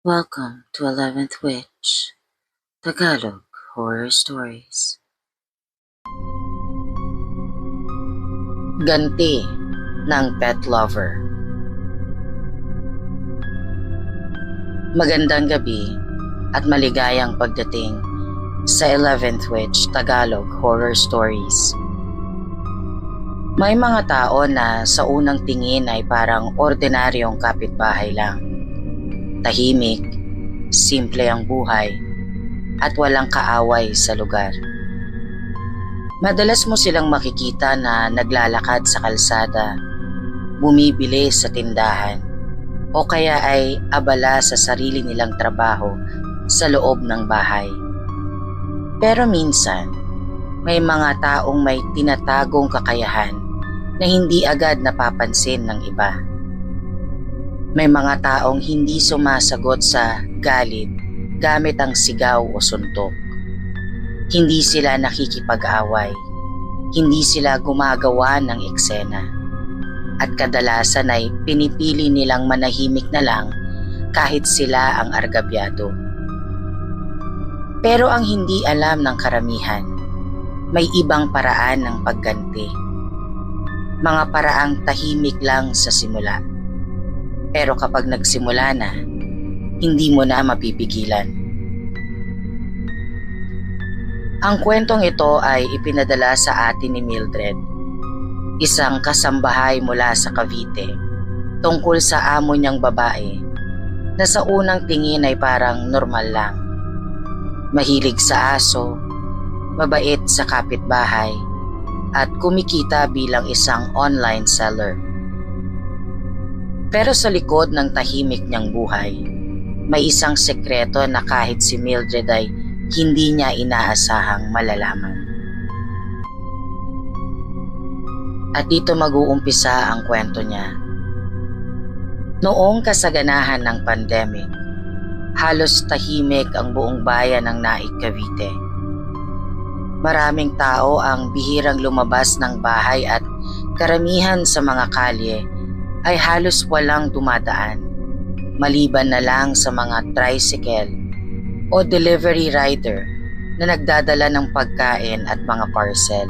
Welcome to 11th Witch, Tagalog Horror Stories. Ganti ng Pet Lover. Magandang gabi at maligayang pagdating sa 11th Witch Tagalog Horror Stories. May mga tao na sa unang tingin ay parang ordinaryong kapitbahay lang. Tahimik, simple ang buhay, at walang kaaway sa lugar. Madalas mo silang makikita na naglalakad sa kalsada, bumibili sa tindahan, o kaya ay abala sa sarili nilang trabaho sa loob ng bahay. Pero minsan, may mga taong may tinatagong kakayahan na hindi agad napapansin ng iba. May mga taong hindi sumasagot sa galit gamit ang sigaw o suntok. Hindi sila nakikipag-away. Hindi sila gumagawa ng eksena. At kadalasan ay pinipili nilang manahimik na lang kahit sila ang argabyado. Pero ang hindi alam ng karamihan, may ibang paraan ng pagganti. Mga paraang tahimik lang sa simula. Pero kapag nagsimula na, hindi mo na mapipigilan. Ang kwentong ito ay ipinadala sa atin ni Mildred, isang kasambahay mula sa Cavite, tungkol sa amo niyang babae na sa unang tingin ay parang normal lang. Mahilig sa aso, mabait sa kapitbahay, at kumikita bilang isang online seller. Pero sa likod ng tahimik niyang buhay, may isang sekreto na kahit si Mildred ay hindi niya inaasahang malalaman. At dito mag-uumpisa ang kwento niya. Noong kasaganahan ng pandemic, halos tahimik ang buong bayan ng Naik, Cavite. Maraming tao ang bihirang lumabas ng bahay at karamihan sa mga kalye ay halos walang dumadaan, maliban na lang sa mga tricycle o delivery rider na nagdadala ng pagkain at mga parcel.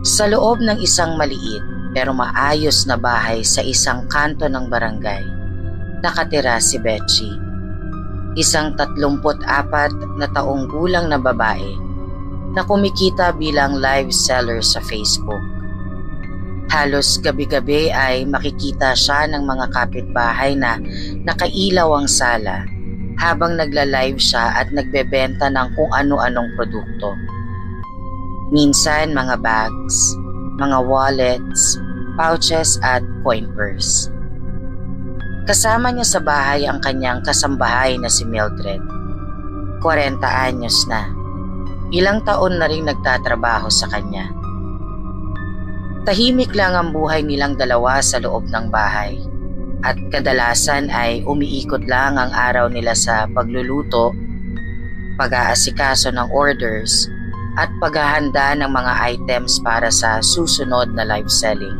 Sa loob ng isang maliit pero maayos na bahay sa isang kanto ng barangay, nakatira si Betsy, isang 34 na taong gulang na babae na kumikita bilang live seller sa Facebook. Halos gabi-gabi ay makikita siya ng mga kapitbahay na nakailaw ang sala habang nagla-live siya at nagbebenta ng kung ano-anong produkto. Minsan mga bags, mga wallets, pouches at coin purse. Kasama niya sa bahay ang kanyang kasambahay na si Mildred. 40 anyos na. Ilang taon na rin nagtatrabaho sa kanya. Tahimik lang ang buhay nilang dalawa sa loob ng bahay at kadalasan ay umiikot lang ang araw nila sa pagluluto, pag-aasikaso ng orders at paghahanda ng mga items para sa susunod na live selling.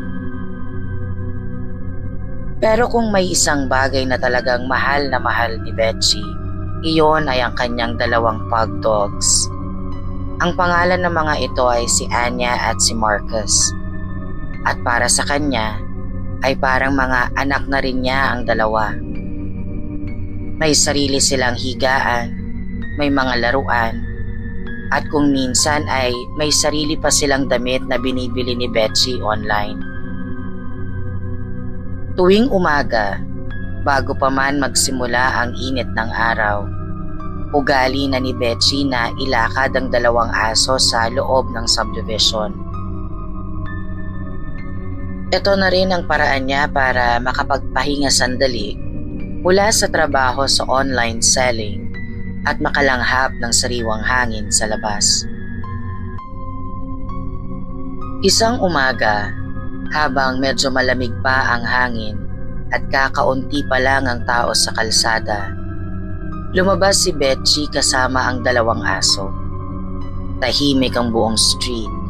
Pero kung may isang bagay na talagang mahal na mahal ni Betsy, iyon ay ang kanyang 2 pug dogs. Ang pangalan ng mga ito ay si Anya at si Marcus. At para sa kanya, ay parang mga anak na rin niya ang 2. May sarili silang higaan, may mga laruan, at kung minsan ay may sarili pa silang damit na binibili ni Betsy online. Tuwing umaga, bago pa man magsimula ang init ng araw, ugali na ni Betsy na ilakad ang 2 aso sa loob ng subdivision. Ito na rin ang paraan niya para makapagpahinga sandali mula sa trabaho sa online selling at makalanghap ng sariwang hangin sa labas. Isang umaga, habang medyo malamig pa ang hangin at kakaunti pa lang ang tao sa kalsada, lumabas si Betsy kasama ang 2 aso. Tahimik ang buong street.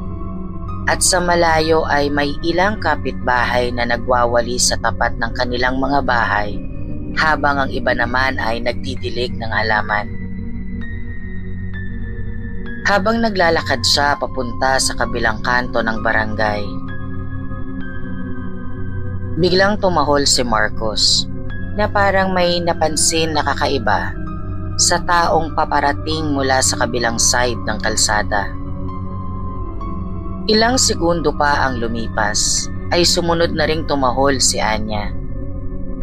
At sa malayo ay may ilang kapitbahay na nagwawali sa tapat ng kanilang mga bahay habang ang iba naman ay nagdidilig ng halaman. Habang naglalakad siya papunta sa kabilang kanto ng barangay, biglang tumahol si Marcos na parang may napansin na kakaiba sa taong paparating mula sa kabilang side ng kalsada. Ilang segundo pa ang lumipas ay sumunod na ring tumahol si Anya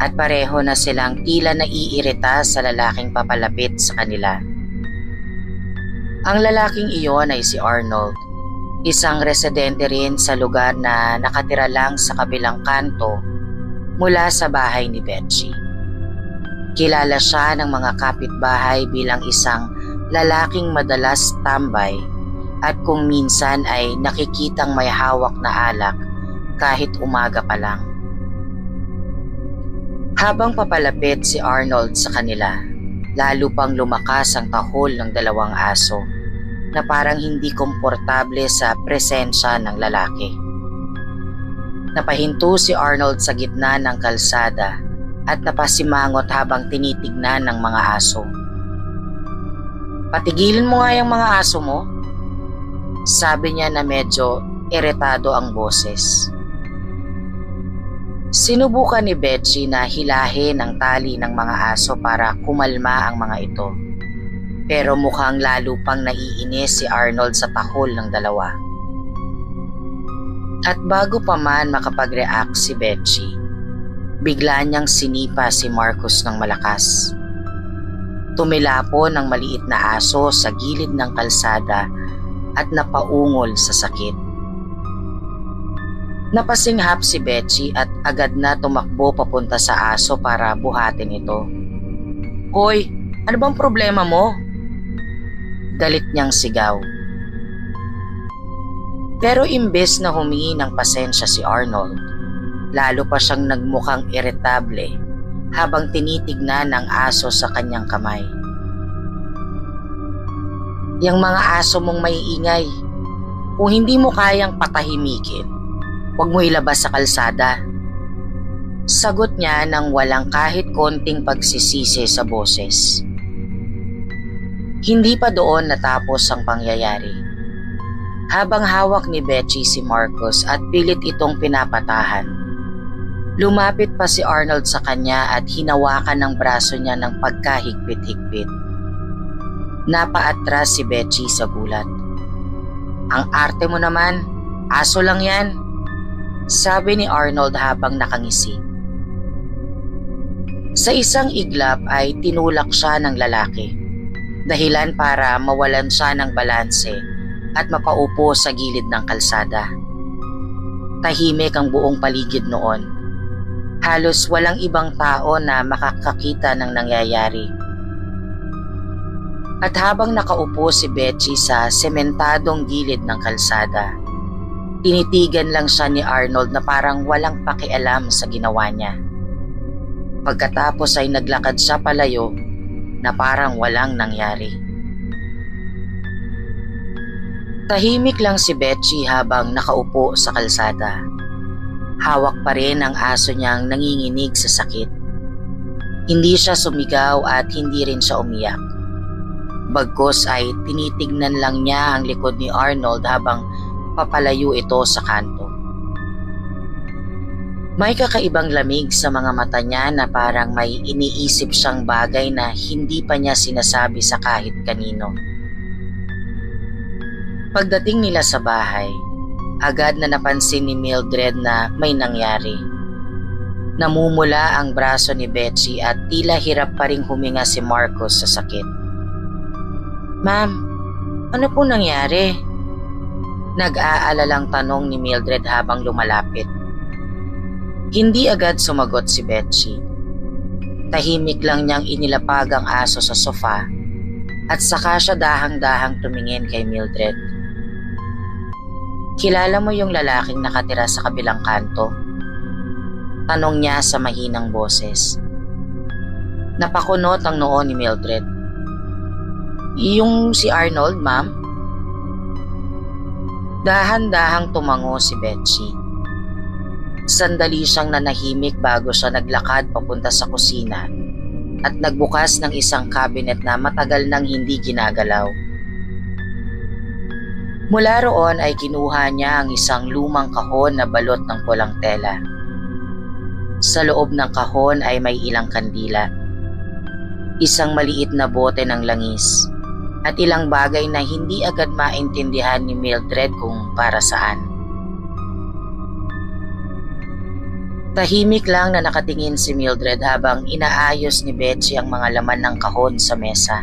at pareho na silang tila naiirita sa lalaking papalapit sa kanila. Ang lalaking iyon ay si Arnold, isang residente rin sa lugar na nakatira lang sa kabilang kanto mula sa bahay ni Betsy. Kilala siya ng mga kapitbahay bilang isang lalaking madalas tambay at kung minsan ay nakikitang may hawak na alak kahit umaga pa lang. Habang papalapit si Arnold sa kanila, lalo pang lumakas ang tahol ng dalawang aso na parang hindi komportable sa presensya ng lalaki. Napahinto si Arnold sa gitna ng kalsada at napasimangot habang tinitignan ng mga aso. "Patigilin mo nga yung mga aso mo," sabi niya na medyo iritado ang boses. Sinubukan ni Betsy na hilahin ang tali ng mga aso para kumalma ang mga ito. Pero mukhang lalo pang naiinis si Arnold sa tahol ng dalawa. At bago pa man makapag-react si Betsy, bigla niyang sinipa si Marcos ng malakas. Tumilapon ang maliit na aso sa gilid ng kalsada at napaungol sa sakit. Napasinghap si Betsy at agad na tumakbo papunta sa aso para buhatin ito. "Hoy, ano bang problema mo?" galit niyang sigaw. Pero imbes na humingi ng pasensya si Arnold, lalo pa siyang nagmukhang iritable habang tinitignan ng aso sa kanyang kamay. "Yang mga aso mong maiingay, kung hindi mo kayang patahimikin, huwag mo ilabas sa kalsada," sagot niya nang walang kahit konting pagsisisi sa boses. Hindi pa doon natapos ang pangyayari. Habang hawak ni Betsy si Marcos at pilit itong pinapatahan, lumapit pa si Arnold sa kanya at hinawakan ng braso niya ng pagkahigpit-higpit. Napaatras si Betsy sa gulat. "Ang arte mo naman, aso lang yan," sabi ni Arnold habang nakangisi. Sa isang iglap ay tinulak siya ng lalaki, dahilan para mawalan siya ng balanse at mapaupo sa gilid ng kalsada. Tahimik ang buong paligid noon. Halos walang ibang tao na makakakita ng nangyayari. At habang nakaupo si Betsy sa sementadong gilid ng kalsada, tinitigan lang siya ni Arnold na parang walang pakialam sa ginawa niya. Pagkatapos ay naglakad siya palayo na parang walang nangyari. Tahimik lang si Betsy habang nakaupo sa kalsada. Hawak pa rin ang aso niyang nanginginig sa sakit. Hindi siya sumigaw at hindi rin siya umiyak. Bagkus ay tinitignan lang niya ang likod ni Arnold habang papalayo ito sa kanto. May kakaibang lamig sa mga mata niya na parang may iniisip siyang bagay na hindi pa niya sinasabi sa kahit kanino. Pagdating nila sa bahay, agad na napansin ni Mildred na may nangyari. Namumula ang braso ni Betsy at tila hirap pa ring huminga si Marcos sa sakit. "Ma'am, ano po nangyari?" Nag-aalalang tanong ni Mildred habang lumalapit. Hindi agad sumagot si Betsy. Tahimik lang niyang inilapag ang aso sa sofa at saka siya dahang-dahang tumingin kay Mildred. "Kilala mo yung lalaking nakatira sa kabilang kanto?" tanong niya sa mahinang boses. Napakunot ang noo ni Mildred. "Yung si Arnold, ma'am?" Dahan-dahang tumango si Betsy. Sandali siyang nanahimik bago siya naglakad papunta sa kusina at nagbukas ng isang cabinet na matagal nang hindi ginagalaw. Mula roon ay kinuha niya ang isang lumang kahon na balot ng pulang tela. Sa loob ng kahon ay may ilang kandila, isang maliit na bote ng langis, at ilang bagay na hindi agad maintindihan ni Mildred kung para saan. Tahimik lang na nakatingin si Mildred habang inaayos ni Betsy ang mga laman ng kahon sa mesa.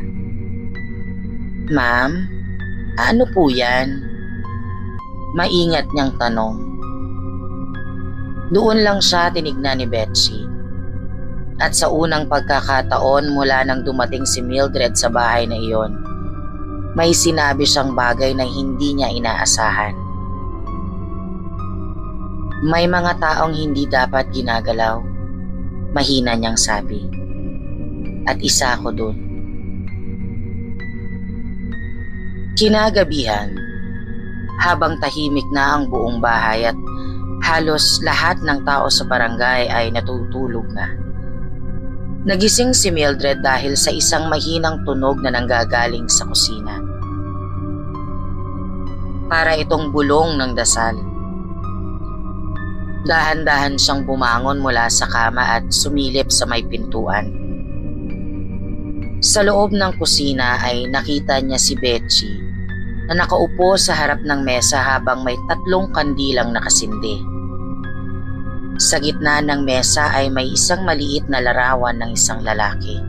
"Ma'am, ano po yan?" Maingat niyang tanong. Doon lang siya tinignan ni Betsy. At sa unang pagkakataon mula nang dumating si Mildred sa bahay na iyon, may sinabi siyang bagay na hindi niya inaasahan. "May mga taong hindi dapat ginagalaw," mahina niyang sabi. "At isa ako dun." Kinagabihan, habang tahimik na ang buong bahay at halos lahat ng tao sa barangay ay natutulog na, nagising si Mildred dahil sa isang mahinang tunog na nanggagaling sa kusina. Para itong bulong ng dasal. Dahan-dahan siyang bumangon mula sa kama at sumilip sa may pintuan. Sa loob ng kusina ay nakita niya si Betsy na nakaupo sa harap ng mesa habang may 3 kandilang nakasindi. Sa gitna ng mesa ay may isang maliit na larawan ng isang lalaki.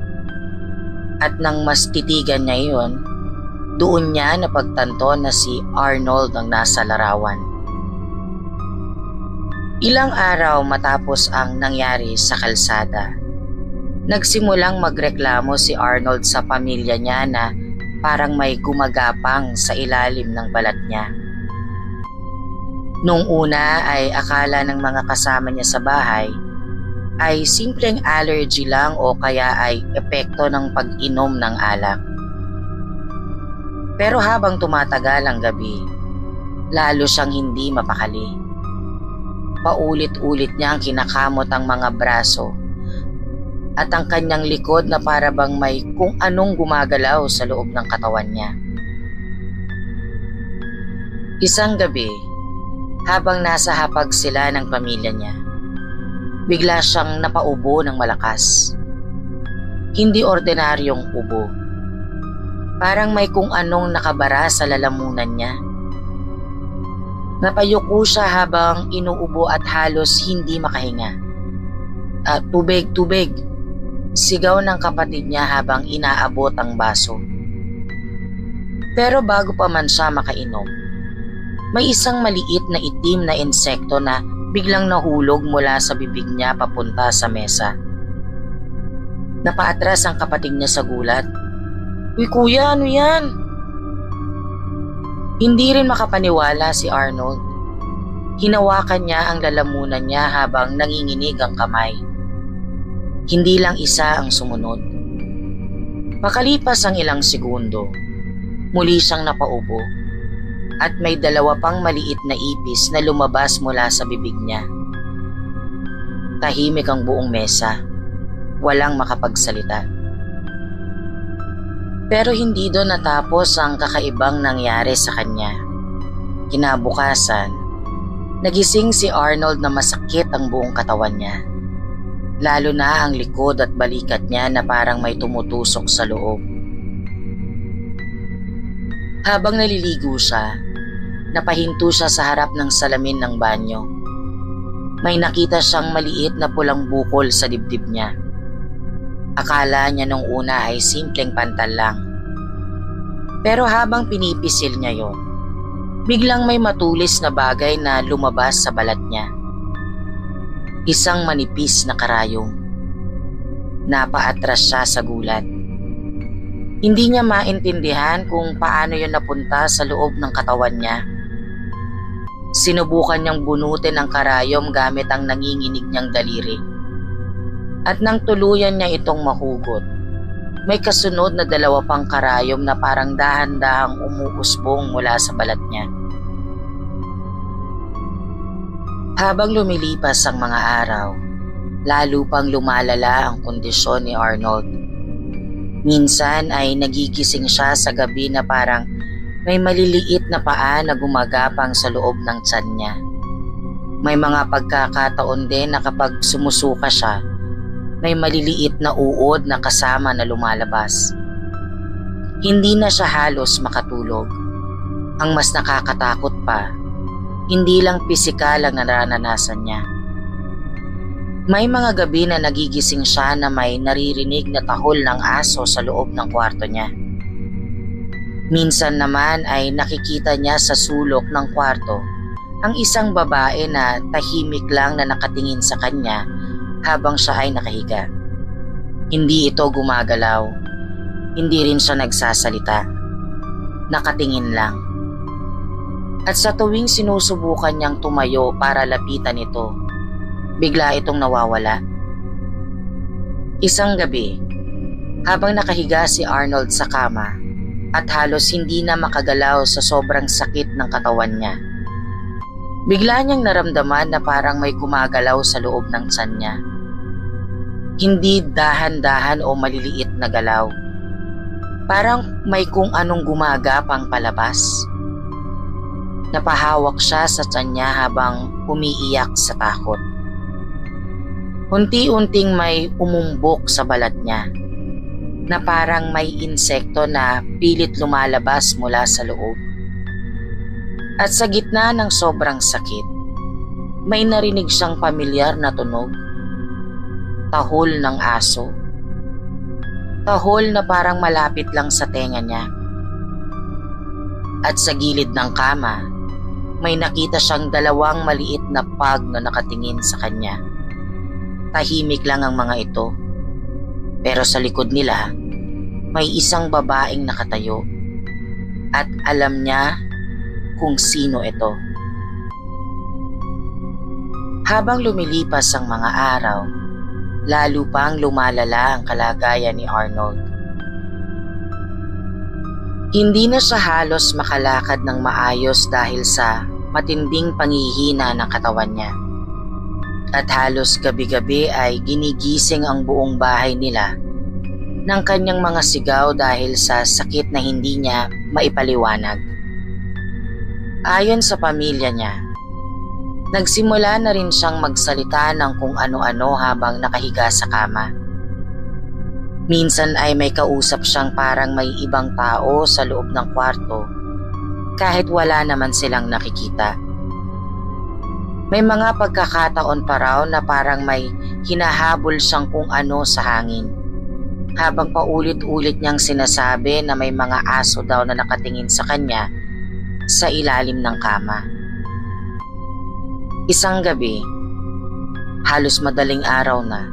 At nang mas titigan niya iyon, doon niya napagtanto na si Arnold ang nasa larawan. Ilang araw matapos ang nangyari sa kalsada, nagsimulang magreklamo si Arnold sa pamilya niya na parang may gumagapang sa ilalim ng balat niya. Nung una ay akala ng mga kasama niya sa bahay ay simpleng allergy lang o kaya ay epekto ng pag-inom ng alak. Pero habang tumatagal ang gabi, lalo siyang hindi mapakali. Paulit-ulit niyang kinakamot ang mga braso at ang kanyang likod na para bang may kung anong gumagalaw sa loob ng katawan niya. Isang gabi, habang nasa hapag sila ng pamilya niya, bigla siyang napaubo ng malakas. Hindi ordinaryong ubo. Parang may kung anong nakabara sa lalamunan niya. Napayuko siya habang inuubo at halos hindi makahinga. "Tubig, tubig!" sigaw ng kapatid niya habang inaabot ang baso. Pero bago pa man siya makainom, may isang maliit na itim na insekto na biglang nahulog mula sa bibig niya papunta sa mesa. Napaatras ang kapatid niya sa gulat. "Uy kuya, ano yan?" Hindi rin makapaniwala si Arnold. Hinawakan niya ang lalamunan niya habang nanginginig ang kamay. Hindi lang isa ang sumunod. Makalipas ang ilang segundo, muli siyang napaubo at may 2 pang maliit na ipis na lumabas mula sa bibig niya. Tahimik ang buong mesa. Walang makapagsalita. Pero hindi doon natapos ang kakaibang nangyari sa kanya. Kinabukasan, nagising si Arnold na masakit ang buong katawan niya. Lalo na ang likod at balikat niya na parang may tumutusok sa loob. Habang naliligo siya, napahinto siya sa harap ng salamin ng banyo. May nakita siyang maliit na pulang bukol sa dibdib niya. Akala niya nung una ay simpleng pantal lang. Pero habang pinipisil niya yon, biglang may matulis na bagay na lumabas sa balat niya. Isang manipis na karayom. Napaatras siya sa gulat. Hindi niya maintindihan kung paano yon napunta sa loob ng katawan niya. Sinubukan niyang bunutin ang karayom gamit ang nanginginig niyang daliri. At nang tuluyan niya itong mahugot, may kasunod na 2 pang karayom na parang dahan-dahang umuusbong mula sa balat niya. Habang lumilipas ang mga araw, lalo pang lumalala ang kondisyon ni Arnold. Minsan ay nagigising siya sa gabi na parang may maliliit na paa na gumagapang sa loob ng tiyan niya. May mga pagkakataon din na kapag sumusuka siya, may maliliit na uod na kasama na lumalabas. Hindi na siya halos makatulog. Ang mas nakakatakot pa, hindi lang pisikal ang nararanasan niya. May mga gabi na nagigising siya na may naririnig na tahol ng aso sa loob ng kwarto niya. Minsan naman ay nakikita niya sa sulok ng kwarto ang isang babae na tahimik lang na nakatingin sa kanya habang siya ay nakahiga. Hindi ito gumagalaw, hindi rin siya nagsasalita. Nakatingin lang. At sa tuwing sinusubukan niyang tumayo para lapitan ito, bigla itong nawawala. Isang gabi, habang nakahiga si Arnold sa kama at halos hindi na makagalaw sa sobrang sakit ng katawan niya, bigla niyang naramdaman na parang may gumagalaw sa loob ng tiyan niya. Hindi dahan-dahan o maliliit na galaw. Parang may kung anong gumagapang palabas. Napahawak siya sa tiyan niya habang umiiyak sa takot. Unti-unting may umumbok sa balat niya na parang may insekto na pilit lumalabas mula sa loob. At sa gitna ng sobrang sakit, may narinig siyang pamilyar na tunog. Tahol ng aso. Tahol na parang malapit lang sa tenga niya. At sa gilid ng kama, may nakita siyang dalawang maliit na pug na nakatingin sa kanya. Tahimik lang ang mga ito, pero sa likod nila may isang babaeng nakatayo at alam niya kung sino ito. Habang lumilipas ang mga araw, lalo pang lumalala ang kalagayan ni Arnold. Hindi na siya halos makalakad ng maayos dahil sa matinding panghihina ng katawan niya. At halos gabi-gabi ay ginigising ang buong bahay nila ng kanyang mga sigaw dahil sa sakit na hindi niya maipaliwanag. Ayon sa pamilya niya, nagsimula na rin siyang magsalita ng kung ano-ano habang nakahiga sa kama. Minsan ay may kausap siyang parang may ibang tao sa loob ng kwarto kahit wala naman silang nakikita. May mga pagkakataon pa raw na parang may hinahabol siyang kung ano sa hangin, habang paulit-ulit niyang sinasabi na may mga aso daw na nakatingin sa kanya sa ilalim ng kama. Isang gabi, halos madaling araw na,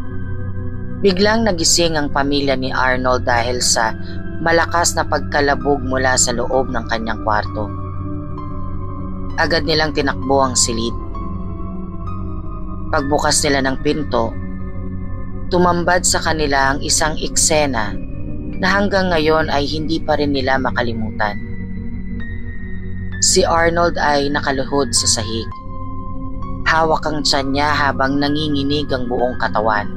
biglang nagising ang pamilya ni Arnold dahil sa malakas na pagkalabog mula sa loob ng kanyang kwarto. Agad nilang tinakbo ang silid. Pagbukas nila ng pinto, tumambad sa kanila ang isang eksena na hanggang ngayon ay hindi pa rin nila makalimutan. Si Arnold ay nakaluhod sa sahig. Hawak ang tiyan niya habang nanginginig ang buong katawan.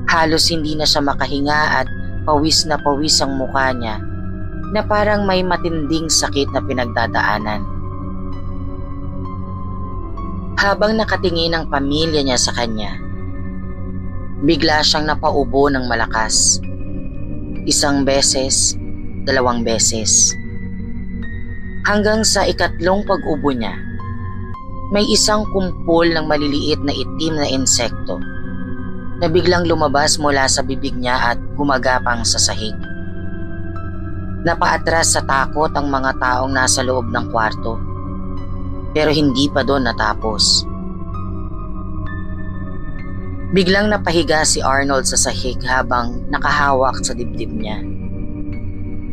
Halos hindi na siya makahinga at pawis ang mukha niya na parang may matinding sakit na pinagdadaanan. Habang nakatingin ang pamilya niya sa kanya, bigla siyang napaubo ng malakas. Isang beses, 2 beses. Hanggang sa ikatlong pag-ubo niya, may isang kumpol ng maliliit na itim na insekto na biglang lumabas mula sa bibig niya at gumagapang sa sahig. Napaatras sa takot ang mga taong nasa loob ng kwarto. Pero hindi pa doon natapos. Biglang napahiga si Arnold sa sahig habang nakahawak sa dibdib niya,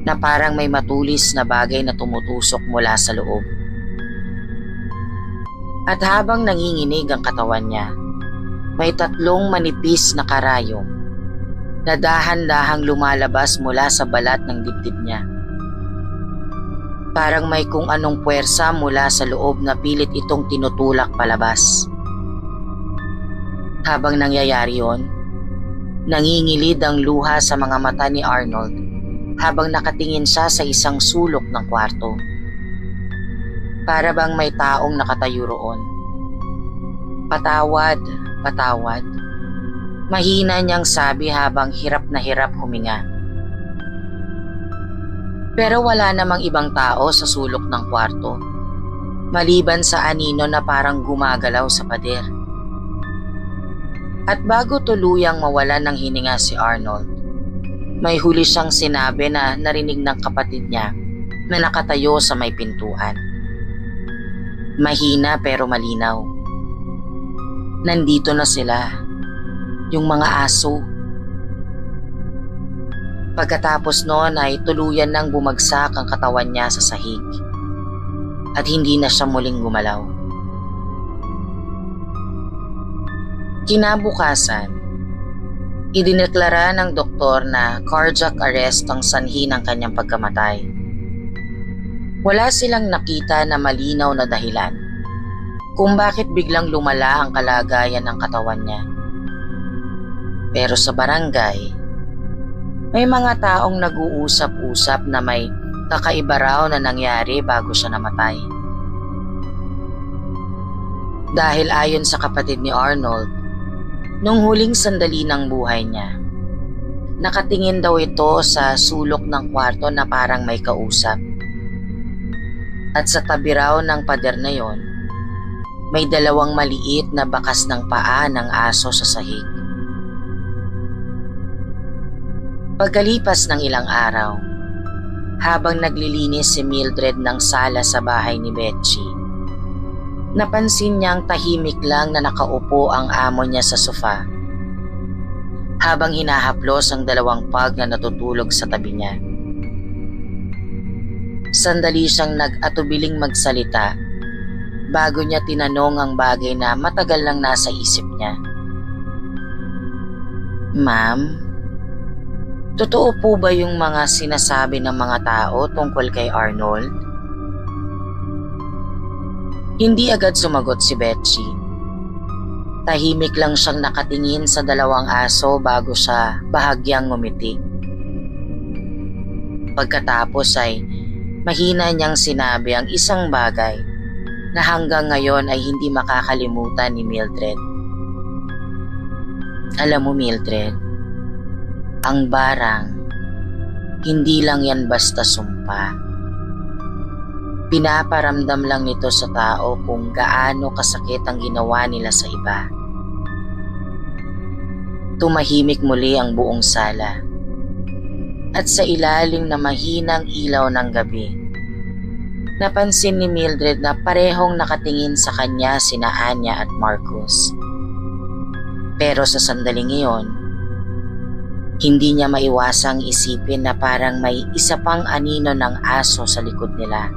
na parang may matulis na bagay na tumutusok mula sa loob. At habang nanginginig ang katawan niya, may 3 manipis na karayom na dahan-dahang lumalabas mula sa balat ng dibdib niya. Parang may kung anong puwersa mula sa loob na pilit itong tinutulak palabas. Habang nangyayari yon, Nangingilid ang luha sa mga mata ni Arnold habang nakatingin siya sa isang sulok ng kwarto. Para bang may taong nakatayo roon. Patawad, patawad. Mahina niyang sabi habang hirap na hirap huminga. Pero wala namang ibang tao sa sulok ng kwarto, maliban sa anino na parang gumagalaw sa pader. At bago tuluyang mawalan ng hininga si Arnold, may huli siyang sinabi na narinig ng kapatid niya na nakatayo sa may pintuan. Mahina pero malinaw. Nandito na sila, yung mga aso. Pagkatapos noon ay tuluyan nang bumagsak ang katawan niya sa sahig at hindi na siya muling gumalaw. Kinabukasan, idineklara ng doktor na cardiac arrest ang sanhi ng kanyang pagkamatay. Wala silang nakita na malinaw na dahilan kung bakit biglang lumala ang kalagayan ng katawan niya. Pero sa barangay, may mga taong nag-uusap-usap na may kakaiba raw na nangyari bago siya namatay. Dahil ayon sa kapatid ni Arnold, nung huling sandali ng buhay niya, nakatingin daw ito sa sulok ng kwarto na parang may kausap. At sa tabi raw ng pader na yon, may dalawang maliit na bakas ng paa ng aso sa sahig. Pagkalipas ng ilang araw, habang naglilinis si Mildred ng sala sa bahay ni Betsy, napansin niyang tahimik lang na nakaupo ang amo niya sa sofa habang hinahaplos ang dalawang pug na natutulog sa tabi niya. Sandali siyang nag-atubiling magsalita bago niya tinanong ang bagay na matagal lang nasa isip niya. Ma'am, totoo po ba yung mga sinasabi ng mga tao tungkol kay Arnold? Hindi agad sumagot si Betsy. Tahimik lang siyang nakatingin sa dalawang aso bago siya bahagyang ngumiti. Pagkatapos ay mahina niyang sinabi ang isang bagay na hanggang ngayon ay hindi makakalimutan ni Mildred. Alam mo Mildred, ang barang, hindi lang yan basta sumpa. Pinaparamdam lang nito sa tao kung gaano kasakit ang ginawa nila sa iba. Tumahimik muli ang buong sala. At sa ilalim na mahinang ilaw ng gabi, napansin ni Mildred na parehong nakatingin sa kanya sina Anya at Marcus. Pero sa sandaling iyon, hindi niya maiwasang isipin na parang may isa pang anino ng aso sa likod nila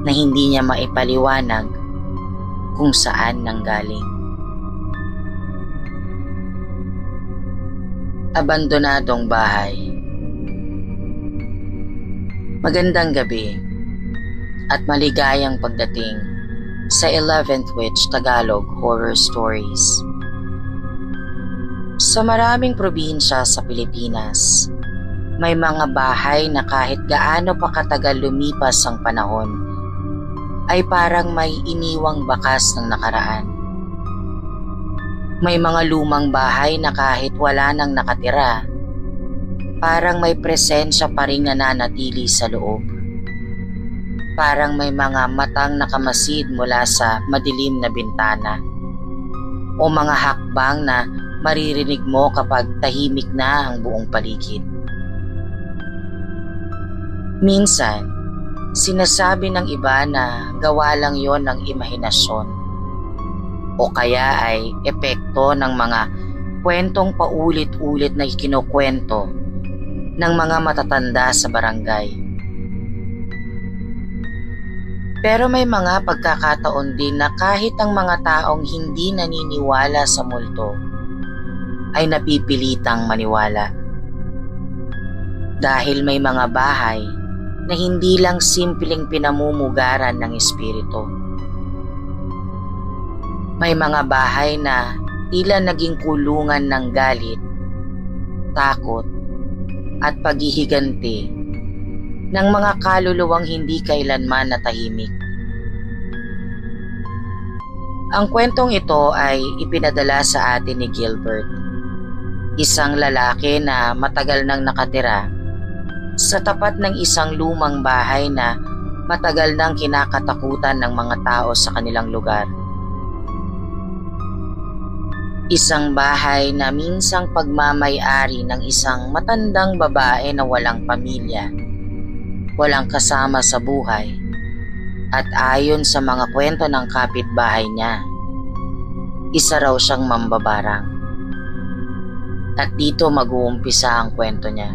na hindi niya maipaliwanag kung saan nanggaling. Abandonadong bahay. Magandang gabi at maligayang pagdating sa 11th Witch Tagalog Horror Stories. Sa maraming probinsya sa Pilipinas, may mga bahay na kahit gaano pa katagal lumipas ang panahon, ay parang may iniwang bakas ng nakaraan. May mga lumang bahay na kahit wala nang nakatira, parang may presensya pa ring nananatili sa loob. Parang may mga matang nakamasid mula sa madilim na bintana o mga hakbang na maririnig mo kapag tahimik na ang buong paligid. Minsan, sinasabi ng iba na gawa lang yon ng imahinasyon o kaya ay epekto ng mga kwentong paulit-ulit na ikinukwento ng mga matatanda sa barangay. Pero may mga pagkakataon din na kahit ang mga taong hindi naniniwala sa multo ay napipilitang maniwala. Dahil may mga bahay na hindi lang simpleng pinamumugaran ng espiritu. May mga bahay na tila naging kulungan ng galit takot, at paghihiganti ng mga kaluluwang hindi kailanman natahimik. Ang kwentong ito ay ipinadala sa atin ni Gilbert, isang lalaki na matagal nang nakatira sa tapat ng isang lumang bahay na matagal nang kinakatakutan ng mga tao sa kanilang lugar. Isang bahay na minsang pagmamay-ari ng isang matandang babae na walang pamilya, walang kasama sa buhay, at ayon sa mga kwento ng kapitbahay niya, isa raw siyang mambabarang. At dito mag-uumpisa ang kwento niya.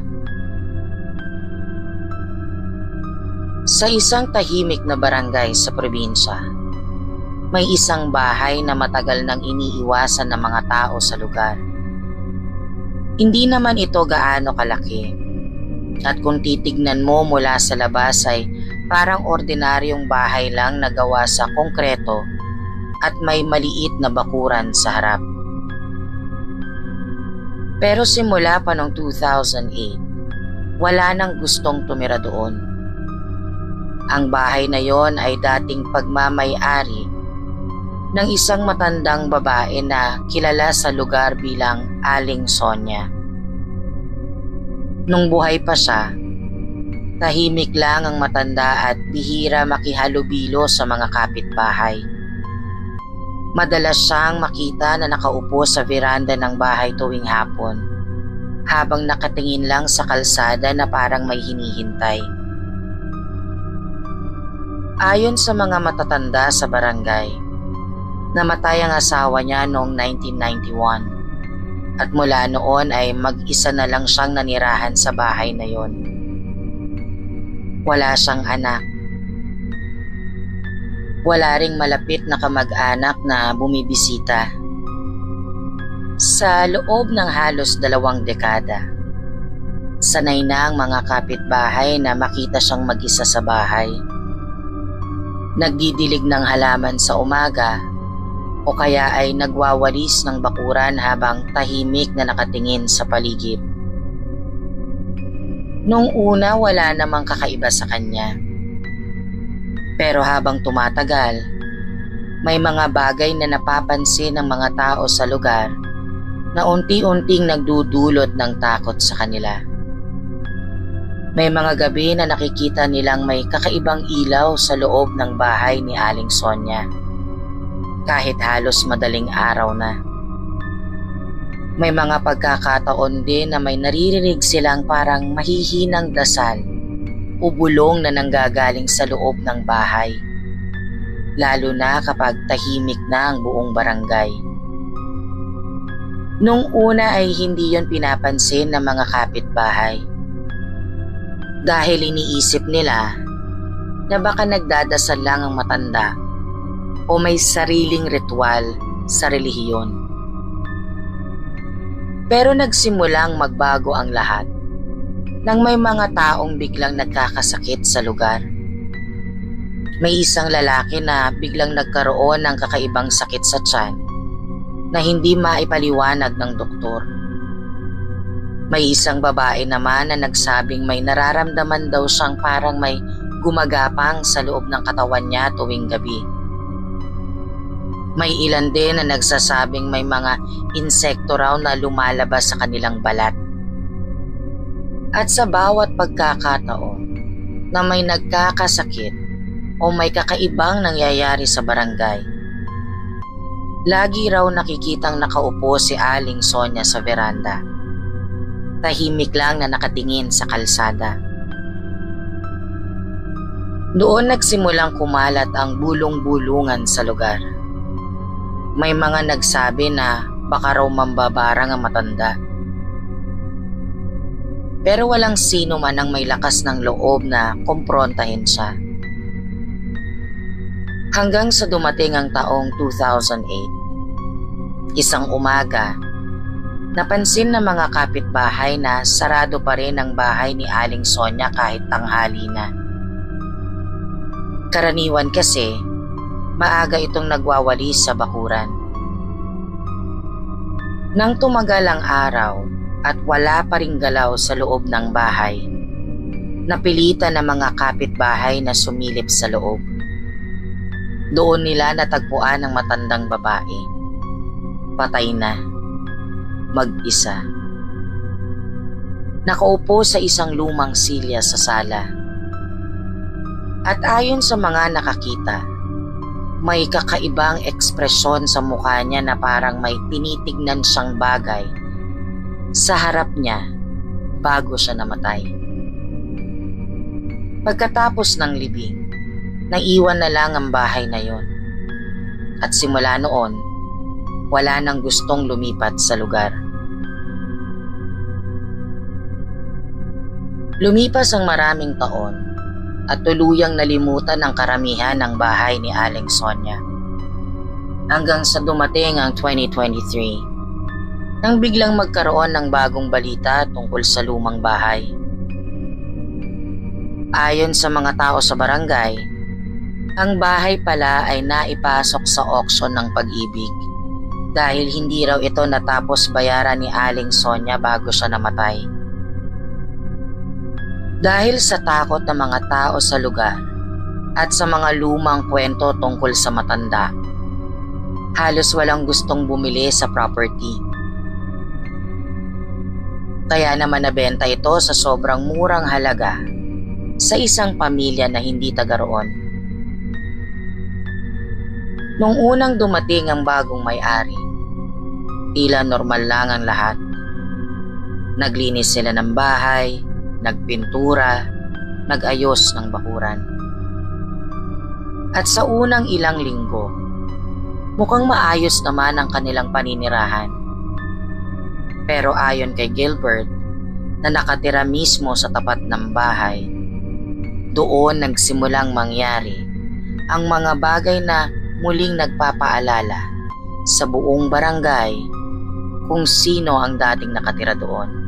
Sa isang tahimik na barangay sa probinsya, may isang bahay na matagal nang iniiwasan ng mga tao sa lugar. Hindi naman ito gaano kalaki, at kung titignan mo mula sa labas ay parang ordinaryong bahay lang na gawa sa konkreto at may maliit na bakuran sa harap. Pero simula pa noong 2008, wala nang gustong tumira doon. Ang bahay na yon ay dating pagmamay-ari ng isang matandang babae na kilala sa lugar bilang Aling Sonia. Nung buhay pa siya, tahimik lang ang matanda at bihira makihalubilo sa mga kapitbahay. Madalas siyang makita na nakaupo sa veranda ng bahay tuwing hapon, habang nakatingin lang sa kalsada na parang may hinihintay. Ayon sa mga matatanda sa barangay, namatay ang asawa niya noong 1991 at mula noon ay mag-isa na lang siyang nanirahan sa bahay na yon. Wala siyang anak. Wala ring malapit na kamag-anak na bumibisita. Sa loob ng halos 2 dekada, sanay na ang mga kapitbahay na makita siyang mag-isa sa bahay. Nagdidilig ng halaman sa umaga o kaya ay nagwawalis ng bakuran habang tahimik na nakatingin sa paligid. Nung una wala namang kakaiba sa kanya. Pero habang tumatagal, may mga bagay na napapansin ng mga tao sa lugar na unti-unting nagdudulot ng takot sa kanila. May mga gabi na nakikita nilang may kakaibang ilaw sa loob ng bahay ni Aling Sonia, kahit halos madaling araw na. May mga pagkakataon din na may naririnig silang parang mahihinang dasal o bulong na nanggagaling sa loob ng bahay, lalo na kapag tahimik na ang buong barangay. Nung una ay hindi yon pinapansin ng mga kapitbahay, dahil iniisip nila na baka nagdadasal lang ang matanda o may sariling ritual sa relihiyon. Pero nagsimulang magbago ang lahat nang may mga taong biglang nagkakasakit sa lugar. May isang lalaki na biglang nagkaroon ng kakaibang sakit sa tiyan na hindi maipaliwanag ng doktor. May isang babae naman na nagsabing may nararamdaman daw siyang parang may gumagapang sa loob ng katawan niya tuwing gabi. May ilan din na nagsasabing may mga insekto raw na lumalabas sa kanilang balat. At sa bawat pagkakataon na may nagkakasakit o may kakaibang nangyayari sa barangay, lagi raw nakikitang nakaupo si Aling Sonia sa veranda. Tahimik lang na nakatingin sa kalsada. Doon nagsimulang kumalat ang bulong-bulungan sa lugar. May mga nagsabi na baka raw mambabarang ang matanda. Pero walang sino man ang may lakas ng loob na kumprontahin siya. Hanggang sa dumating ang taong 2008. Isang umaga, napansin ng mga kapitbahay na sarado pa rin ang bahay ni Aling Sonia kahit tanghali na. Karaniwan kasi, maaga itong nagwawalis sa bakuran. Nang tumagal ang araw at wala pa ring galaw sa loob ng bahay. Napilitan ng mga kapitbahay na sumilip sa loob. Doon nila natagpuan ang matandang babae. Patay na. Mag-isa. Nakaupo sa isang lumang silya sa sala. At ayon sa mga nakakita, may kakaibang ekspresyon sa mukha niya na parang may tinitignan siyang bagay sa harap niya bago siya namatay. Pagkatapos ng libing, naiwan na lang ang bahay na yon. At simula noon, wala nang gustong lumipat sa lugar. Lumipas ang maraming taon at tuluyang nalimutan ang karamihan ng bahay ni Aling Sonia. Hanggang sa dumating ang 2023, nang biglang magkaroon ng bagong balita tungkol sa lumang bahay. Ayon sa mga tao sa barangay, ang bahay pala ay naipasok sa auction ng Pag-ibig dahil hindi raw ito natapos bayaran ni Aling Sonia bago siya namatay. Dahil sa takot ng mga tao sa lugar at sa mga lumang kwento tungkol sa matanda, halos walang gustong bumili sa property. Kaya naman nabenta ito sa sobrang murang halaga sa isang pamilya na hindi taga roon. Nung unang dumating ang bagong may-ari, tila normal lang ang lahat. Naglinis sila ng bahay, nagpintura, nag-ayos ng bakuran. At sa unang ilang linggo, mukhang maayos naman ang kanilang paninirahan. Pero ayon kay Gilbert, na nakatira mismo sa tapat ng bahay, doon nagsimulang mangyari ang mga bagay na muling nagpapaalala sa buong barangay kung sino ang dating nakatira doon.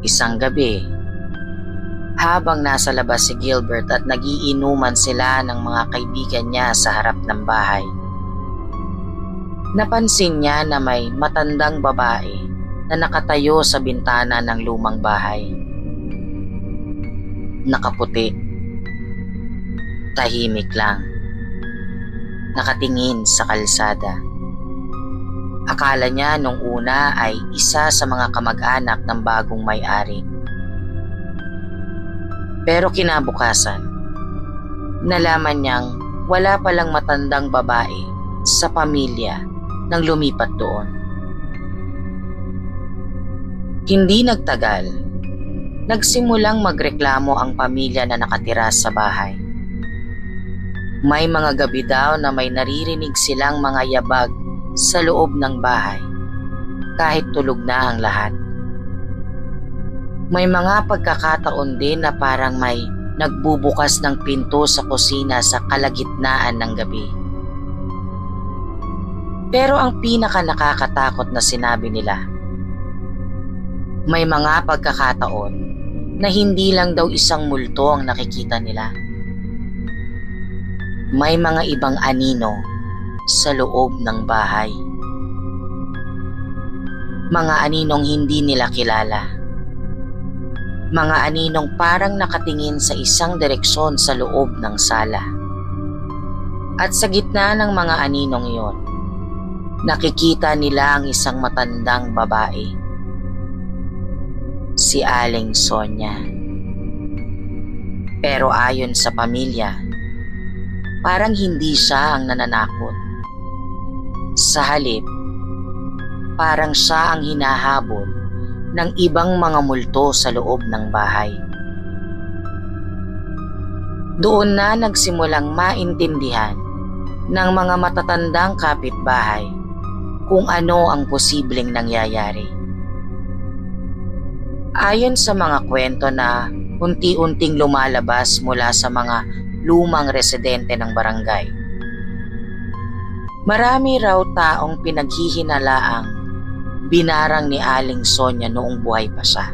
Isang gabi, habang nasa labas si Gilbert at nagiinuman sila ng mga kaibigan niya sa harap ng bahay, napansin niya na may matandang babae na nakatayo sa bintana ng lumang bahay. Nakaputi. Tahimik lang. Nakatingin sa kalsada. Akala niya nung una ay isa sa mga kamag-anak ng bagong may-ari. Pero kinabukasan, nalaman niyang wala palang matandang babae sa pamilya nang lumipat doon. Hindi nagtagal, nagsimulang magreklamo ang pamilya na nakatira sa bahay. May mga gabi daw na may naririnig silang mga yabag sa loob ng bahay, kahit tulog na ang lahat. May mga pagkakataon din na parang may nagbubukas ng pinto sa kusina sa kalagitnaan ng gabi. Pero ang pinaka nakakatakot na sinabi nila, may mga pagkakataon na hindi lang daw isang multo ang nakikita nila. May mga ibang anino sa loob ng bahay. Mga aninong hindi nila kilala. Mga aninong parang nakatingin sa isang direksyon sa loob ng sala. At sa gitna ng mga aninong iyon, nakikita nila ang isang matandang babae. Si Aling Sonia. Pero ayon sa pamilya, parang hindi siya ang nananakot. Sa halip, parang siya ang hinahabol ng ibang mga multo sa loob ng bahay. Doon na nagsimulang maintindihan ng mga matatandang kapitbahay kung ano ang posibleng nangyayari. Ayon sa mga kwento na unti-unting lumalabas mula sa mga lumang residente ng barangay, marami raw taong pinaghihinalaang binarang ni Aling Sonia noong buhay pa siya.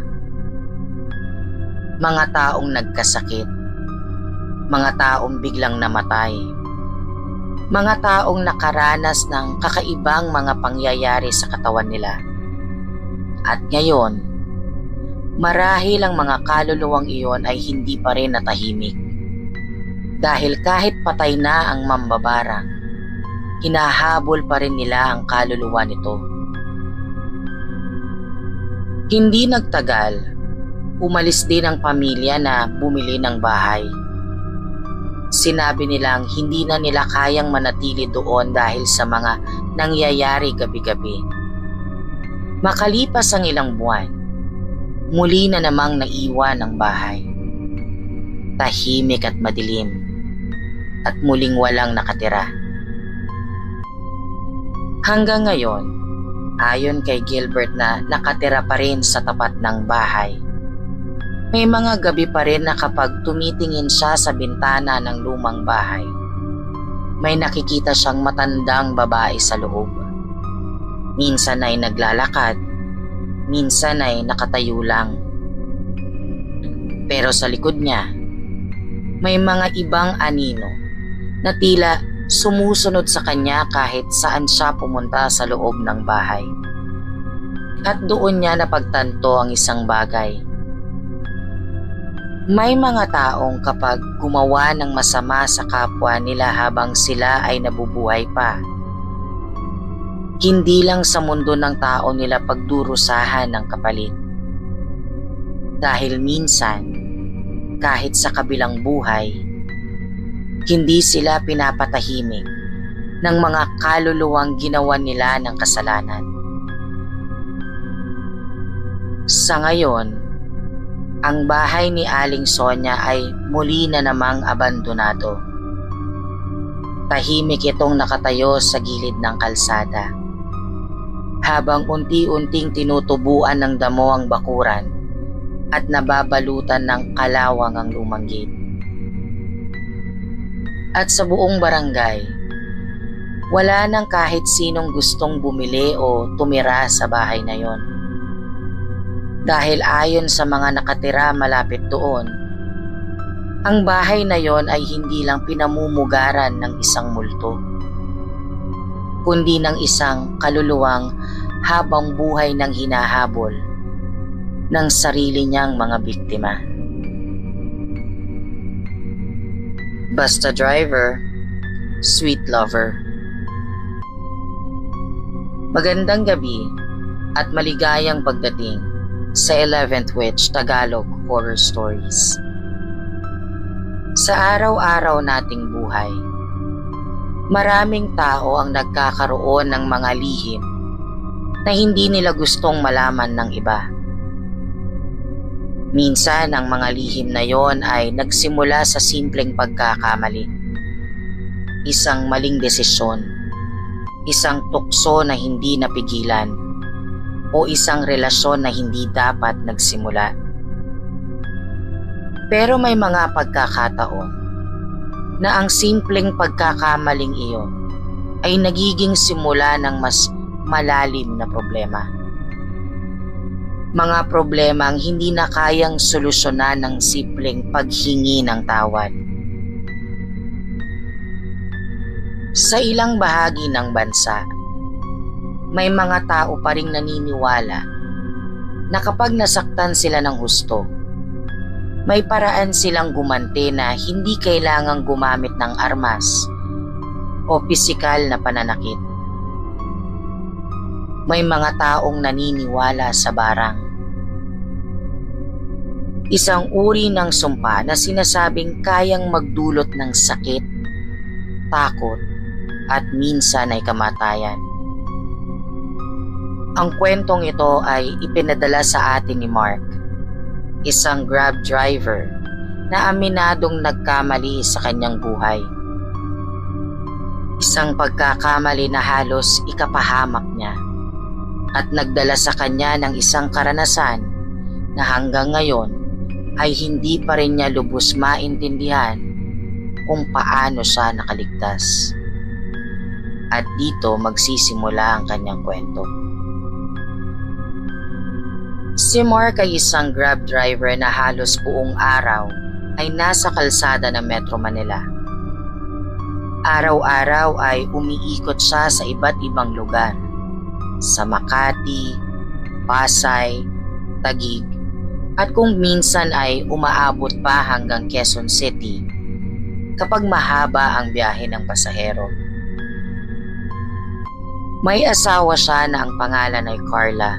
Mga taong nagkasakit, mga taong biglang namatay, mga taong nakaranas ng kakaibang mga pangyayari sa katawan nila, At ngayon, marahil ang mga kaluluwang iyon ay hindi pa rin natahimik. Dahil kahit patay na ang mambabarang, hinahabol pa rin nila ang kaluluwa nito. Hindi nagtagal, umalis din ang pamilya na bumili ng bahay. Sinabi nilang hindi na nila kayang manatili doon dahil sa mga nangyayari gabi-gabi. Makalipas ang ilang buwan, muli na namang naiwan ang bahay. Tahimik at madilim, at muling walang nakatira. Hanggang ngayon, ayon kay Gilbert na nakatira pa rin sa tapat ng bahay. May mga gabi pa rin na kapag tumitingin siya sa bintana ng lumang bahay, may nakikita siyang matandang babae sa loob. Minsan ay naglalakad, minsan ay nakatayo lang. Pero sa likod niya, may mga ibang anino na tila sumusunod sa kanya kahit saan siya pumunta sa loob ng bahay. At doon niya napagtanto ang isang bagay. May mga taong kapag gumawa ng masama sa kapwa nila habang sila ay nabubuhay pa, hindi lang sa mundo ng tao nila pagdurusahan ng kapalit. Dahil minsan, kahit sa kabilang buhay, hindi sila pinapatahimik ng mga kaluluwang ginawa nila ng kasalanan. Sa ngayon, ang bahay ni Aling Sonia ay muli na namang abandonado. Tahimik itong nakatayo sa gilid ng kalsada, habang unti-unting tinutubuan ng damo ang bakuran at nababalutan ng kalawang ang lumang gate. At sa buong barangay, wala nang kahit sinong gustong bumili o tumira sa bahay na yon. Dahil ayon sa mga nakatira malapit doon, ang bahay na yon ay hindi lang pinamumugaran ng isang multo, kundi ng isang kaluluwang habang buhay ng hinahabol ng sarili niyang mga biktima. Basta driver, sweet lover. Magandang gabi at maligayang pagdating sa 11th Witch Tagalog Horror Stories. Sa araw-araw nating buhay, maraming tao ang nagkakaroon ng mga lihim na hindi nila gustong malaman ng iba. Minsan ang mga lihim na yon ay nagsimula sa simpleng pagkakamali. Isang maling desisyon, isang tukso na hindi napigilan, o isang relasyon na hindi dapat nagsimula. Pero may mga pagkakataon na ang simpleng pagkakamaling iyon ay nagiging simula ng mas malalim na problema. Mga problema ang hindi na kayang solusyonan ng simpleng paghingi ng tawad. Sa ilang bahagi ng bansa, may mga tao pa ring naniniwala na kapag nasaktan sila ng husto, may paraan silang gumanti na hindi kailangang gumamit ng armas o pisikal na pananakit. May mga taong naniniwala sa barang. Isang uri ng sumpa na sinasabing kayang magdulot ng sakit, takot, at minsan ay kamatayan. Ang kwentong ito ay ipinadala sa atin ni Mark, isang Grab driver na aminadong nagkamali sa kanyang buhay. Isang pagkakamali na halos ikapahamak niya at nagdala sa kanya ng isang karanasan na hanggang ngayon ay hindi pa rin niya lubos maintindihan kung paano siya nakaligtas. At dito magsisimula ang kanyang kwento. Si Mark ay isang Grab driver na halos buong araw ay nasa kalsada ng Metro Manila. Araw-araw ay umiikot siya sa iba't ibang lugar, sa Makati, Pasay, Taguig, at kung minsan ay umaabot pa hanggang Quezon City kapag mahaba ang biyahe ng pasahero. May asawa siya na ang pangalan ay Carla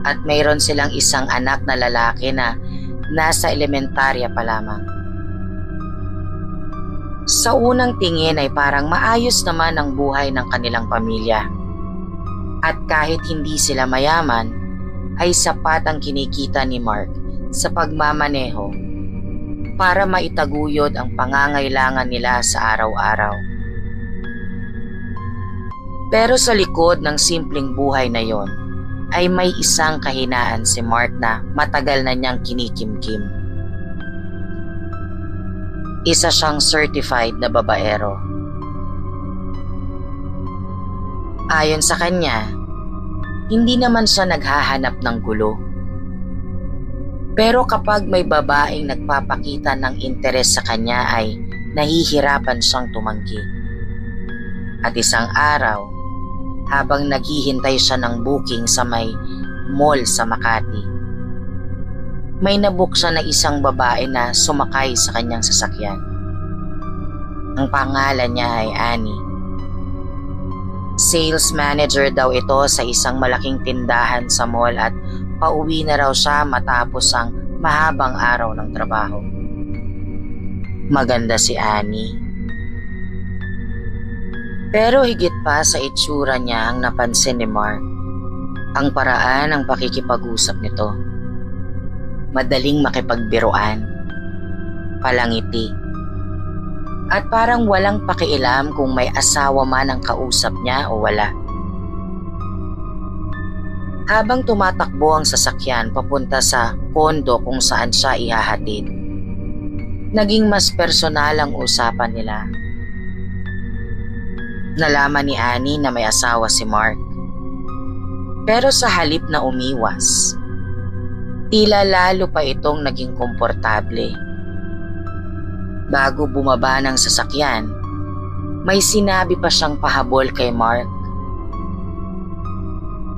at mayroon silang isang anak na lalaki na nasa elementarya pa lamang. Sa unang tingin ay parang maayos naman ang buhay ng kanilang pamilya. At kahit hindi sila mayaman, ay sapat ang kinikita ni Mark sa pagmamaneho para maitaguyod ang pangangailangan nila sa araw-araw. Pero sa likod ng simpleng buhay na yon, ay may isang kahinaan si Mark na matagal na niyang kinikimkim. Isa siyang certified na babaero. Ayon sa kanya, hindi naman siya naghahanap ng gulo. Pero kapag may babaeng nagpapakita ng interes sa kanya ay nahihirapan siyang tumanggi. At isang araw, habang naghihintay siya ng booking sa may mall sa Makati, may nabook siya na isang babae na sumakay sa kanyang sasakyan. Ang pangalan niya ay Annie. Sales manager daw ito sa isang malaking tindahan sa mall at pauwi na raw siya matapos ang mahabang araw ng trabaho. Maganda si Annie. Pero higit pa sa itsura niya ang napansin ni Mark, ang paraan ng pakikipag-usap nito. Madaling makipagbiruan, palangiti, at parang walang pakialam kung may asawa man ang kausap niya o wala. Habang tumatakbo ang sasakyan papunta sa kondo kung saan siya ihahatid, naging mas personal ang usapan nila. Nalaman ni Annie na may asawa si Mark. Pero sa halip na umiwas, tila lalo pa itong naging komportable. Bago bumaba ng sasakyan, may sinabi pa siyang pahabol kay Mark.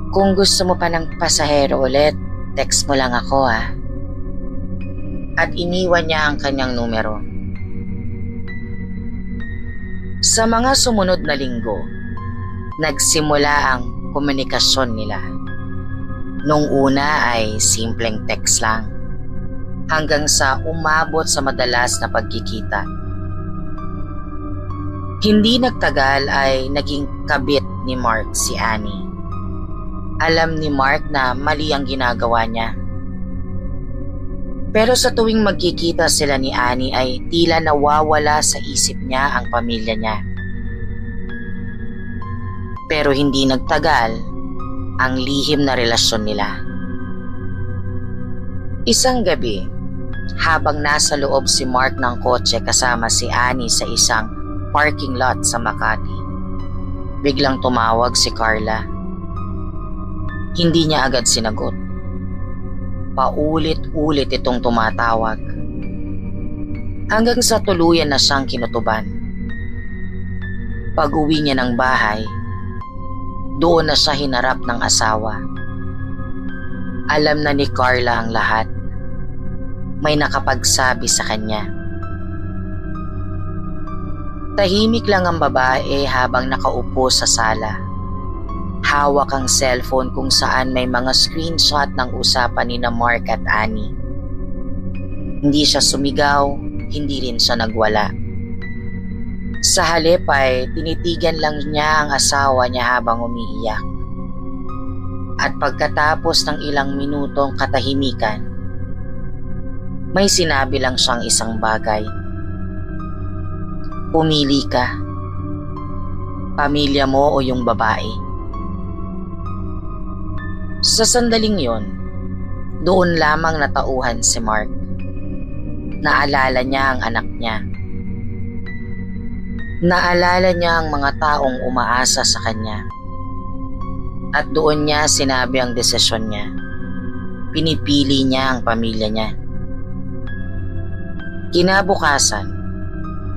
Kung gusto mo pa ng pasahero ulit, text mo lang ako ha. At iniwan niya ang kanyang numero. Sa mga sumunod na linggo, nagsimula ang komunikasyon nila. Nung una ay simpleng text lang, hanggang sa umabot sa madalas na pagkikita. Hindi nagtagal ay naging kabit ni Mark si Annie. Alam ni Mark na mali ang ginagawa niya. Pero sa tuwing magkikita sila ni Annie ay tila nawawala sa isip niya ang pamilya niya. Pero hindi nagtagal ang lihim na relasyon nila. Isang gabi, habang nasa loob si Mark ng kotse kasama si Annie sa isang parking lot sa Makati, biglang tumawag si Carla. Hindi niya agad sinagot. Paulit-ulit itong tumatawag. Hanggang sa tuluyan na siyang kinutuban. Pag-uwi niya ng bahay, doon na siya hinarap ng asawa. Alam na ni Carla ang lahat. May nakapagsabi sa kanya. Tahimik lang ang babae habang nakaupo sa sala. Hawak ang cellphone kung saan may mga screenshot ng usapan ni na Mark at Annie. Hindi siya sumigaw, hindi rin siya nagwala. Sa halip ay tinitigan lang niya ang asawa niya habang umiiyak. At pagkatapos ng ilang minutong katahimikan, may sinabi lang siyang isang bagay. Pumili ka. Pamilya mo o yung babae. Sa sandaling yon, doon lamang natauhan si Mark. Naalala niya ang anak niya. Naalala niya ang mga taong umaasa sa kanya. At doon niya sinabi ang desisyon niya. Pinipili niya ang pamilya niya. Kinabukasan,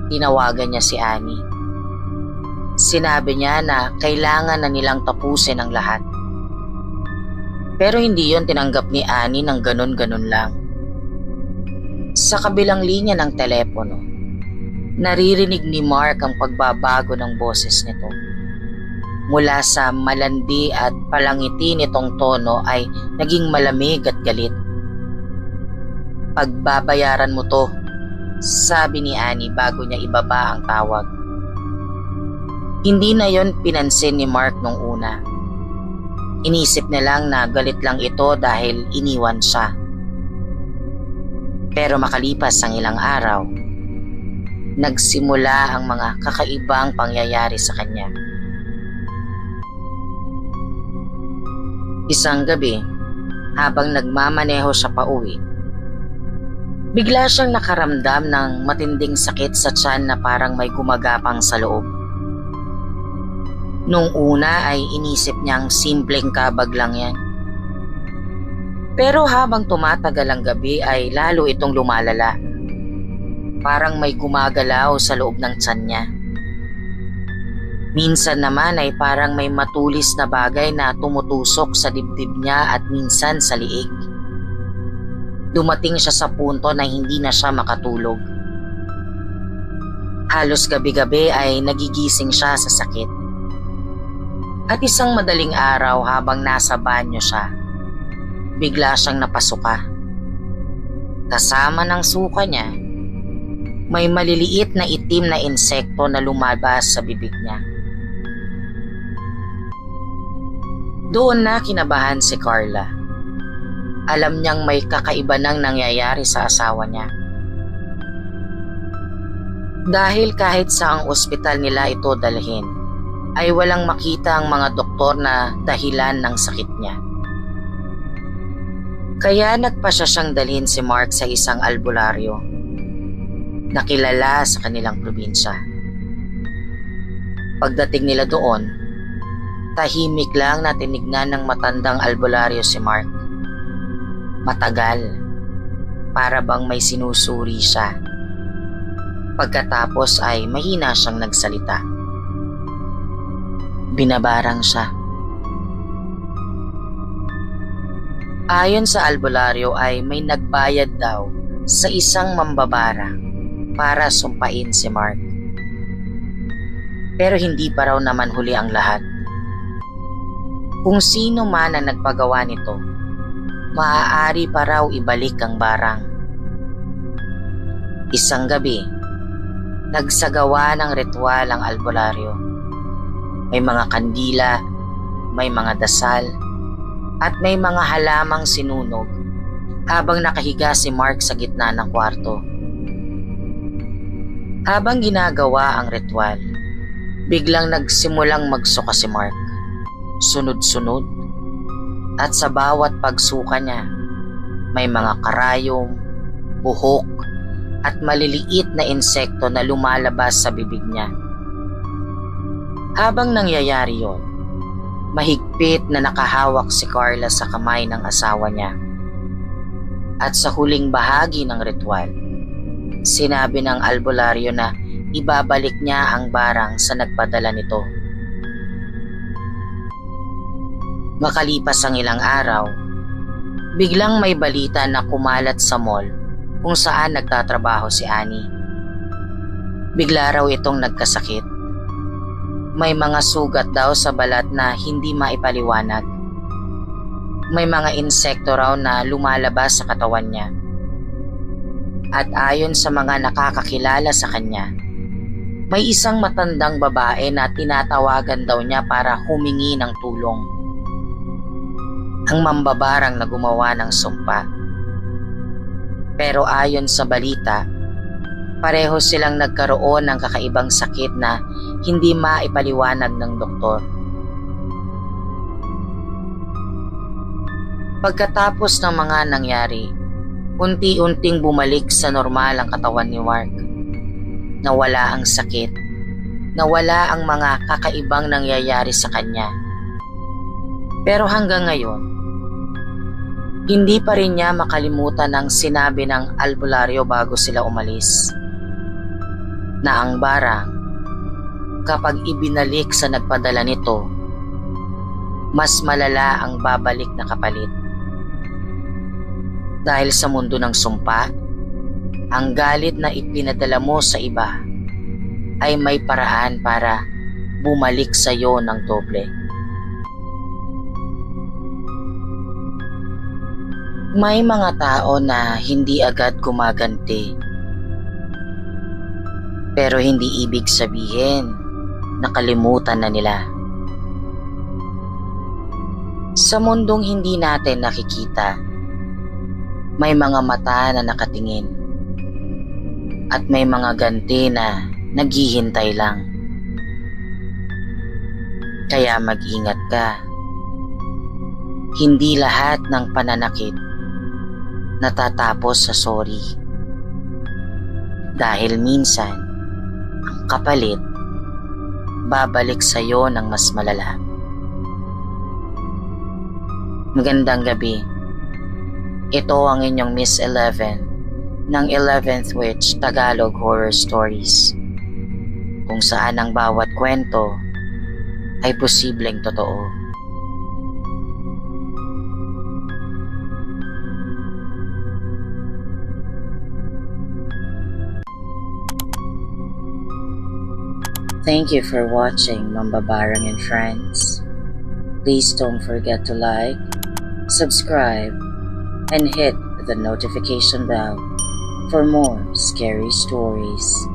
tinawagan niya si Annie. Sinabi niya na kailangan na nilang tapusin ang lahat. Pero hindi yon tinanggap ni Annie ng ganun-ganun lang. Sa kabilang linya ng telepono, naririnig ni Mark ang pagbabago ng boses nito. Mula sa malandi at palangiti nitong tono ay naging malamig at galit. "Pagbabayaran mo to," sabi ni Annie bago niya ibaba ang tawag. Hindi na yon pinansin ni Mark nung una. Inisip niya lang na galit lang ito dahil iniwan siya. Pero makalipas ang ilang araw, nagsimula ang mga kakaibang pangyayari sa kanya. Isang gabi, habang nagmamaneho siya pauwi, bigla siyang nakaramdam ng matinding sakit sa tiyan na parang may gumagapang sa loob. Nung una ay inisip niyang simpleng kabag lang yan. Pero habang tumatagal ang gabi ay lalo itong lumalala. Parang may gumagalaw sa loob ng tiyan niya. Minsan naman ay parang may matulis na bagay na tumutusok sa dibdib niya at minsan sa liig. Dumating siya sa punto na hindi na siya makatulog. Halos gabi-gabi ay nagigising siya sa sakit. At isang madaling araw habang nasa banyo siya, bigla siyang napasuka. Kasama ng suka niya, may maliliit na itim na insekto na lumabas sa bibig niya. Doon na kinabahan si Carla. Alam niyang may kakaiba nang nangyayari sa asawa niya. Dahil kahit saang ospital nila ito dalhin, ay walang makita ang mga doktor na dahilan ng sakit niya. Kaya nagpasya siyang dalhin si Mark sa isang albularyo na kilala sa kanilang probinsya. Pagdating nila doon, tahimik lang na tinignan ng matandang albularyo si Mark. Matagal, para bang may sinusuri siya. Pagkatapos ay mahina siyang nagsalita. Binabarang siya. Ayon sa albularyo ay may nagbayad daw sa isang mambabara para sumpain si Mark. Pero hindi pa raw naman huli ang lahat. Kung sino man ang nagpagawa nito, maaari pa raw ibalik ang barang. Isang gabi, nagsagawa ng ritual ang albularyo. May mga kandila, may mga dasal, at may mga halamang sinunog habang nakahiga si Mark sa gitna ng kwarto. Habang ginagawa ang ritual, biglang nagsimulang magsuka si Mark. Sunod-sunod, at sa bawat pagsuka niya, may mga karayom, buhok, at maliliit na insekto na lumalabas sa bibig niya. Habang nangyayari yon, mahigpit na nakahawak si Carla sa kamay ng asawa niya. At sa huling bahagi ng ritual, sinabi ng albularyo na ibabalik niya ang barang sa nagpadala nito. Makalipas ang ilang araw, biglang may balita na kumalat sa mall kung saan nagtatrabaho si Annie. Bigla raw itong nagkasakit. May mga sugat daw sa balat na hindi maipaliwanag. May mga insekto raw na lumalabas sa katawan niya. At ayon sa mga nakakakilala sa kanya, may isang matandang babae na tinatawagan daw niya para humingi ng tulong. Ang mambabarang na gumawa ng sumpa. Pero ayon sa balita, pareho silang nagkaroon ng kakaibang sakit na hindi maipaliwanag ng doktor. Pagkatapos ng mga nangyari, unti-unting bumalik sa normal ang katawan ni Mark. Nawala ang sakit, nawala ang mga kakaibang nangyayari sa kanya. Pero hanggang ngayon, hindi pa rin niya makalimutan ang sinabi ng albularyo bago sila umalis. Na ang barang, kapag ibinalik sa nagpadala nito, mas malala ang babalik na kapalit. Dahil sa mundo ng sumpa, ang galit na ipinadala mo sa iba ay may paraan para bumalik sa iyo ng doble. May mga tao na hindi agad gumaganti, pero hindi ibig sabihin nakalimutan na nila. Sa mundong hindi natin nakikita, may mga mata na nakatingin at may mga ganti na naghihintay lang. Kaya mag-ingat ka. Hindi lahat ng pananakit natatapos sa sorry. Dahil minsan, ang kapalit babalik sa iyo ng mas malala. Magandang gabi. Ito ang inyong Miss 11 ng 11th Witch Tagalog Horror Stories, kung saan ang bawat kwento ay posibleng totoo. Thank you for watching, Mambabarang and friends. Please don't forget to like, subscribe, and hit the notification bell for more scary stories.